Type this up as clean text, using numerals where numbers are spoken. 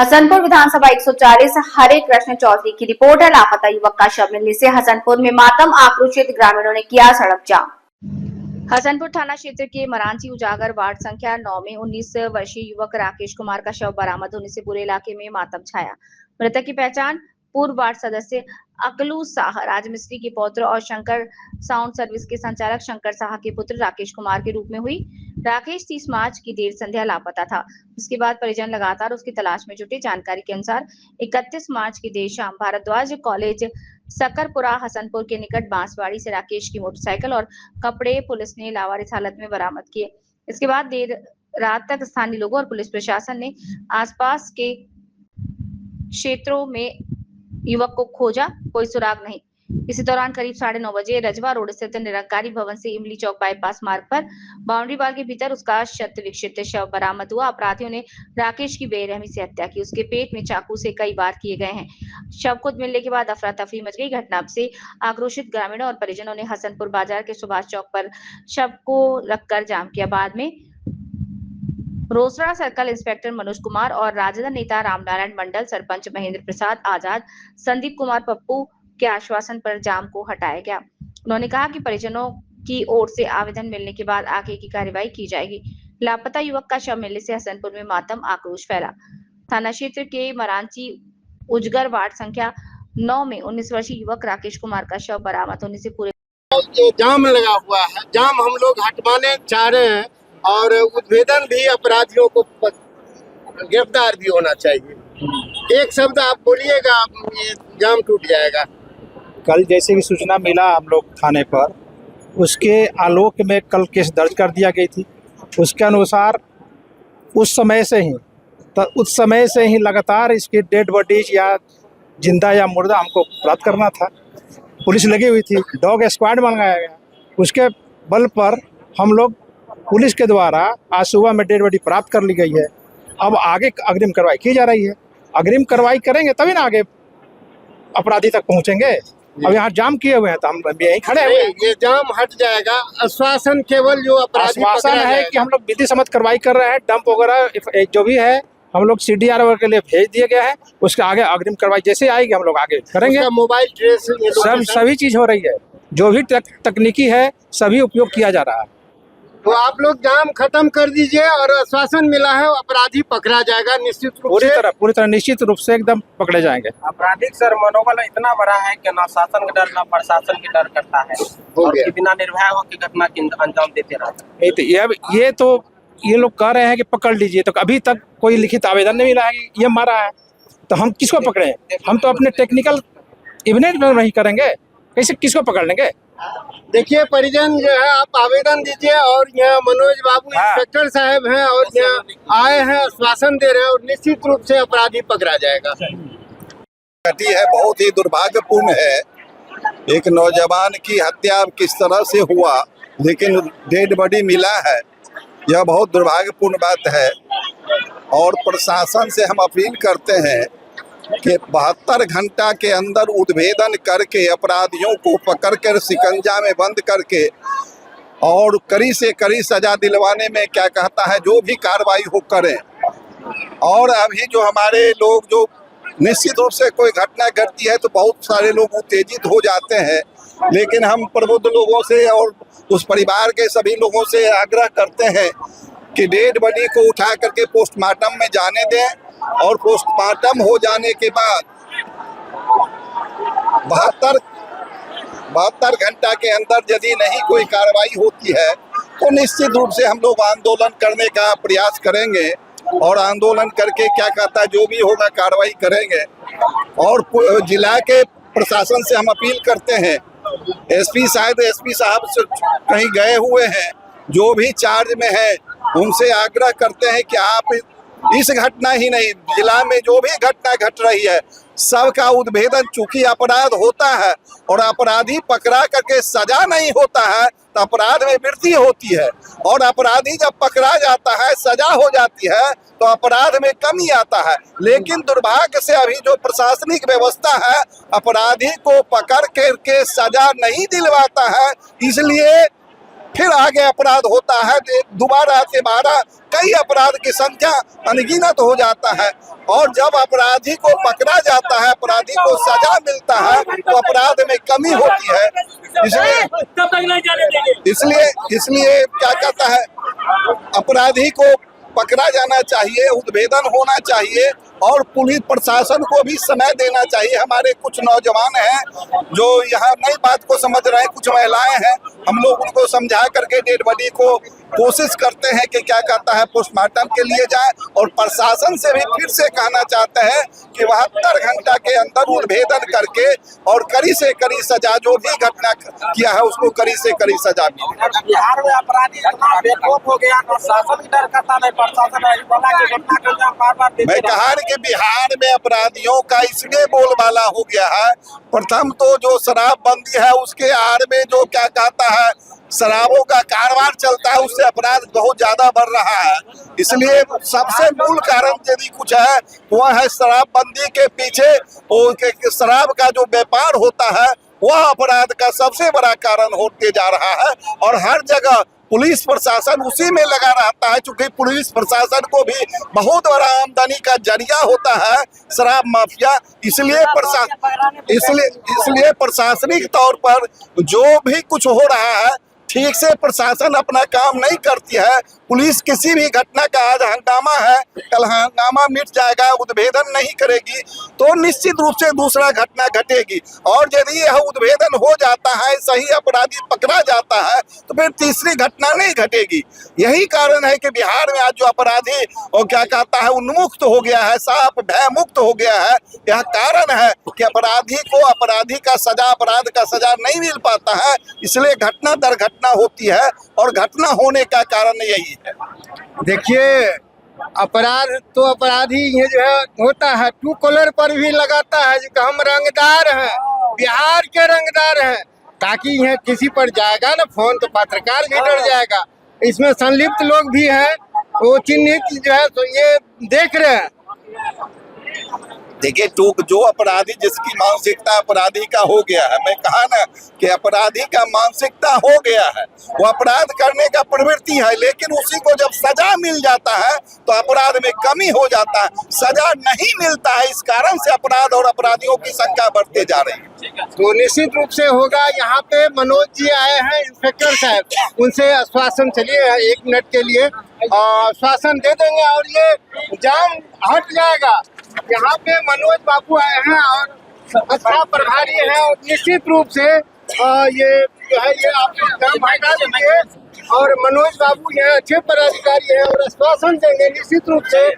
हसनपुर विधानसभा 140 हरे कृष्ण चौधरी की रिपोर्ट है। लापता युवक का शव मिलने से हसनपुर में मातम, आक्रोशित ग्रामीणों ने किया सड़क जाम। हसनपुर थाना क्षेत्र के मरांची उजागर वार्ड संख्या 9 में 19 वर्षीय युवक राकेश कुमार का शव बरामद होने से पूरे इलाके में मातम छाया। मृतक की पहचान पूर्व वार्ड सदस्य अकलू साह राजमिस्त्री के पौत्र और शंकर साउंड सर्विस के संचालक शंकर साह के पुत्र राकेश कुमार के रूप में हुई। राकेश 30 मार्च की देर संध्या लापता था। उसके बाद परिजन लगातार उसकी तलाश में जुटे। जानकारी के अनुसार 31 मार्च की देर शाम भारद्वाज कॉलेज सकरपुरा हसनपुर के निकट बांसवाड़ी से राकेश की मोटरसाइकिल और कपड़े पुलिस ने लावारिस हालत में बरामद किए। इसके बाद देर रात तक स्थानीय लोगों और पुलिस प्रशासन ने आसपास के क्षेत्रों में युवक को खोजा, कोई सुराग नहीं। इसी दौरान करीब 9:30 बजे रजवा रोड स्थित निरंकारी भवन से इमली चौक बाईपास मार्ग पर बाउंड्री वाल के भीतर उसका शत विक्षिप्त शव बरामद हुआ। अपराधियों ने राकेश की बेरहमी से हत्या की। उसके पेट में चाकू से कई वार किए गए हैं। शव खुद मिलने के बाद अफरा तफरी मच गई। घटना से आक्रोशित ग्रामीणों और परिजनों ने हसनपुर बाजार के सुभाष चौक पर शव को रखकर जाम किया। बाद में रोसड़ा सर्कल इंस्पेक्टर मनोज कुमार और राजद नेता रामनारायण मंडल, सरपंच महेंद्र प्रसाद आजाद, संदीप कुमार पप्पू के आश्वासन पर जाम को हटाया गया। उन्होंने कहा कि परिजनों की ओर से आवेदन मिलने के बाद आगे की कार्रवाई की जाएगी। लापता युवक का शव मिलने से हसनपुर में मातम, आक्रोश फैला। थाना क्षेत्र के मरांची उजगर वार्ड संख्या 9 में 19 वर्षीय युवक राकेश कुमार का शव बरामद होने से पूरे ये जाम लगा हुआ है। जाम हम लोग हटवाने चाह रहे हैं और उद्भेदन भी, अपराधियों को गिरफ्तार भी होना चाहिए। एक शब्द आप बोलिएगा, ये जाम टूट जाएगा। कल जैसे कि सूचना मिला हम लोग थाने पर, उसके आलोक में कल केस दर्ज कर दिया गई थी। उसके अनुसार उस समय से ही लगातार इसकी डेड बॉडीज या जिंदा या मुर्दा हमको प्राप्त करना था। पुलिस लगी हुई थी, डॉग स्क्वाड मंगाया गया। उसके बल पर हम लोग पुलिस के द्वारा आज सुबह में डेड बॉडी प्राप्त कर ली गई है। अब आगे अग्रिम कार्रवाई की जा रही है। अग्रिम कार्रवाई करेंगे तभी ना आगे अपराधी तक पहुंचेंगे। अब यहाँ जाम किए हुए हैं तो हम यहीं खड़े हुए हैं। ये जाम हट जाएगा। आश्वासन केवल जो अपराधी आश्वासन है कि हम लोग विधि सम्मत कार्रवाई कर रहे हैं। डंप वगैरह जो भी है हम लोग CDR वगैरह के लिए भेज दिए गए हैं। उसके आगे अग्रिम कार्रवाई जैसे आएगी हम लोग आगे करेंगे। मोबाइल ट्रेस सभी चीज हो रही है। जो भी तकनीकी है सभी उपयोग किया जा रहा है। तो आप लोग जाम खत्म कर दीजिए और आश्वासन मिला है, अपराधी पकड़ा जाएगा निश्चित रूप से। पूरी तरह निश्चित रूप से एकदम पकड़े जाएंगे। आपराधिक सर मनोबल इतना बड़ा है कि ना शासन का डर ना प्रशासन की डर करता है और बिना निर्भय होकर घटना की अंजाम देते रहते हैं। ये तो ये लोग कह रहे हैं कि पकड़ लीजिए, तो अभी तक कोई लिखित आवेदन नहीं मिला है कि ये मारा है, तो हम किसको पकड़े? हम तो अपने टेक्निकल एविडेंस में नहीं करेंगे, कैसे किसको पकड़ लेंगे? देखिए परिजन जो है, आप आवेदन दीजिए और यहाँ मनोज बाबू इंस्पेक्टर साहब हैं और यहाँ आए हैं, आश्वासन दे रहे हैं और निश्चित रूप से अपराधी पकड़ा जाएगा। घटी है, बहुत ही दुर्भाग्यपूर्ण है। एक नौजवान की हत्या किस तरह से हुआ, लेकिन डेड बॉडी मिला है, यह बहुत दुर्भाग्यपूर्ण बात है। और प्रशासन से हम अपील करते हैं कि 72 घंटा के अंदर उद्भेदन करके अपराधियों को पकड़कर शिकंजा में बंद करके और कड़ी से कड़ी सजा दिलवाने में क्या कहता है, जो भी कार्रवाई हो करें। और अभी जो हमारे लोग जो निश्चित रूप से कोई घटना घटती है तो बहुत सारे लोग उत्तेजित हो जाते हैं, लेकिन हम प्रबुद्ध लोगों से और उस परिवार के सभी लोगों से आग्रह करते हैं कि डेड बॉडी को उठा करके पोस्टमार्टम में जाने दें और पोस्टमार्टम हो जाने के बाद 72 घंटा के अंदर यदि नहीं कोई कार्रवाई होती है तो निश्चित रूप से हम लोग आंदोलन करने का प्रयास करेंगे और आंदोलन करके क्या कहता है, जो भी होगा कार्रवाई करेंगे। और जिला के प्रशासन से हम अपील करते हैं, एसपी साहब से कहीं गए हुए हैं, जो भी चार्ज में है उनसे आग्रह करते हैं कि आप इस घटना ही नहीं, जिला में जो भी घटना घट रही है सबका उद्भेदन, चूंकि अपराध होता है और अपराधी पकड़ा करके सजा नहीं होता है तो अपराध में वृद्धि होती है। और अपराधी जब पकड़ा जाता है, सजा हो जाती है, तो अपराध में कमी आता है। लेकिन दुर्भाग्य से अभी जो प्रशासनिक व्यवस्था है अपराधी को पकड़ करके सजा नहीं दिलवाता है। इसलिए फिर आगे अपराध होता है, दोबारा से बारह कई अपराध की संख्या अनगिनत हो जाता है। और जब अपराधी को पकड़ा जाता है, अपराधी को सजा मिलता है, तो अपराध में कमी होती है। इसलिए क्या कहता है, अपराधी को पकड़ा जाना चाहिए, उद्भेदन होना चाहिए और पुलिस प्रशासन को भी समय देना चाहिए। हमारे कुछ नौजवान हैं जो यहाँ नई बात को समझ रहे हैं, कुछ महिलाएं हैं, हम लोग उनको समझा करके डेड बॉडी को कोशिश करते हैं कि क्या कहता है पोस्टमार्टम के लिए जाए। और प्रशासन से भी फिर से कहना चाहते हैं कि 72 घंटा के अंदर उद्भेदन करके और कड़ी से कड़ी सजा, जो भी घटना किया है उसको कड़ी से कड़ी सजा मिले। बिहार में अपराधी इतना बेखौफ हो गया, प्रशासन डर करता नहीं, प्रशासन मैं कहा कि बिहार में अपराधियों का इसलिए बोलबाला हो गया है। प्रथम तो जो शराबबंदी है उसके आड़ में जो क्या कहता है शराबों का कारोबार चलता है, उससे अपराध बहुत ज्यादा बढ़ रहा है। इसलिए सबसे मूल कारण यदि कुछ है वह है शराबबंदी के पीछे शराब का जो व्यापार होता है वह अपराध का सबसे बड़ा कारण होते जा रहा है। और हर जगह पुलिस प्रशासन उसी में लगा रहता है, चूंकि पुलिस प्रशासन को भी बहुत बड़ा आमदनी का जरिया होता है शराब माफिया। इसलिए प्रशासनिक तौर पर जो भी कुछ हो रहा है ठीक से प्रशासन अपना काम नहीं करती है। पुलिस किसी भी घटना का आज हंगामा है, कल हंगामा मिट जाएगा, उद्भेदन नहीं करेगी तो निश्चित रूप से दूसरा घटना घटेगी। और यदि यह उद्भेदन हो जाता है, सही अपराधी पकड़ा जाता है तो फिर तीसरी घटना नहीं घटेगी। यही कारण है कि बिहार में आज जो अपराधी और क्या कहता है उन्मुक्त हो गया है, साफ भय मुक्त हो गया है। यह कारण है कि अपराधी का सजा, अपराध का सजा नहीं मिल पाता है, इसलिए घटना दर घटना होती है और घटना होने का कारण यही है। देखिए, अपराध तो अपराधी ये जो है होता है, टू कॉलर पर भी लगाता है कि हम रंगदार हैं, बिहार के रंगदार हैं, ताकि यह किसी पर जाएगा ना फोन तो पत्रकार भी डर जाएगा। इसमें संलिप्त लोग भी हैं, वो चिन्हित जो है तो ये देख रहे हैं। देखिए, जो अपराधी जिसकी मानसिकता अपराधी का हो गया है, मैं कहा ना कि अपराधी का मानसिकता हो गया है, वो अपराध करने का प्रवृत्ति है, लेकिन उसी को जब सजा मिल जाता है तो अपराध में कमी हो जाता है। सजा नहीं मिलता है, इस कारण से अपराध और अपराधियों की संख्या बढ़ते जा रही है। तो निश्चित रूप से होगा। यहाँ पे मनोज जी आए हैं, इंस्पेक्टर साहब, उनसे आश्वासन, चलिए 1 मिनट के लिए आश्वासन दे देंगे और ये जाम हट जाएगा। यहाँ पे मनोज बाबू आए हैं और अच्छा प्रभारी है और निश्चित रूप से ये जो है ये आपके जाम हटा देंगे। और मनोज बाबू यहाँ अच्छे पदाधिकारी हैं और आश्वासन देंगे निश्चित रूप से